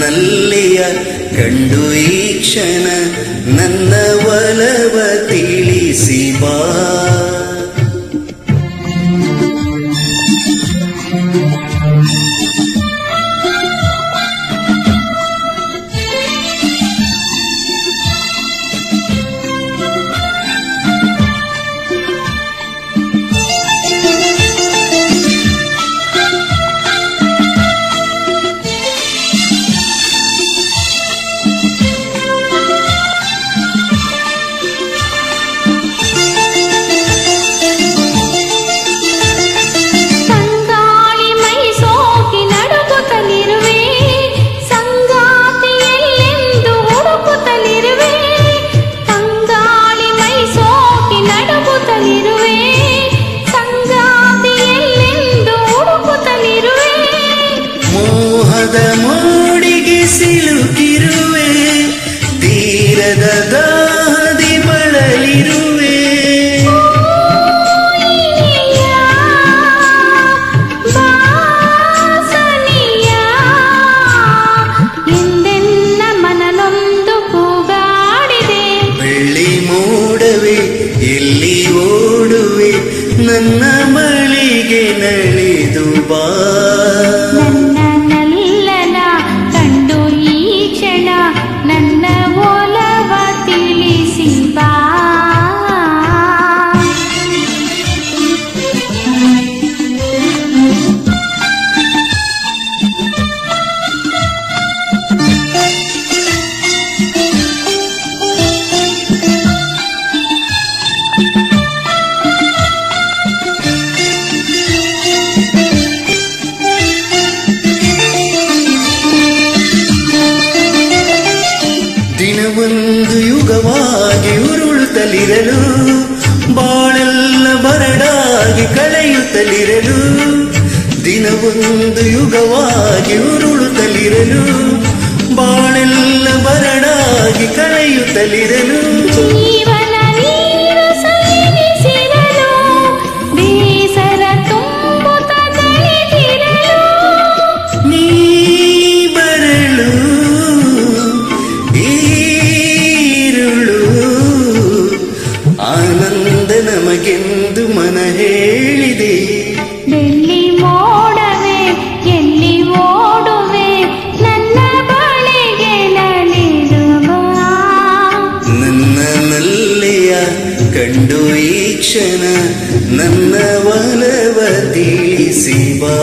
ನಲ್ಲೆಯ ಕಂಡು ಈ ಕ್ಷಣ ನನ್ನ ಒಲವ ತಿಳಿಸಿ ಬಾ. ಮೋಡಿಗೆ ಸಿಲುಕಿರುವೆ, ತೀರದ ದಾದಿ ಬಳಲಿರುವೆ. ಎಂದೆನ್ನ ಮನನೊಂದು ಕೂಗಾಡಿದೆ. ಬೆಳ್ಳಿ ಮೋಡವೆ ಎಲ್ಲಿ ಓಡುವೆ, ನನ್ನ ಮಳಿಗೆ ನಳಿದು ಬಾ. ದಿನವೊಂದು ಯುಗವಾಗಿ ಉರುಳುತ್ತಲಿರಲು, ಬಾಳೆಲ್ಲ ಬರಡಾಗಿ ಕಳೆಯುತ್ತಲಿರಲು. ದಿನವೊಂದು ಯುಗವಾಗಿ ಉರುಳುತ್ತಲಿರಲು, ಬಾಳೆಲ್ಲ ಬರಡಾಗಿ ಕಳೆಯುತ್ತಲಿರಲು. ಜೀವನ ನೀರು ಸೈನಿಸಿರಲು, ಬೇಸರ ತುಂಬುತ್ತ ದಣಿದಿರಲು. ನೀ ಬರಲು ಈರುಳು ಆನಂದ ನಮಗೆಂದು ಮನ ಹೇಳಿದೆ. ಬೆಳ್ಳಿ ಮೋಡವೆ ಎಲ್ಲಿ ಓಡುವೆ, ನನ್ನ ಬಳಿಗೆ ನಲಿದು ಬಾ. ನನ್ನ ನಲ್ಲೆಯ ಕಂಡು ಈ ಕ್ಷಣ ನನ್ನ ಒಲವ ತಿಳಿಸಿ ಬಾ.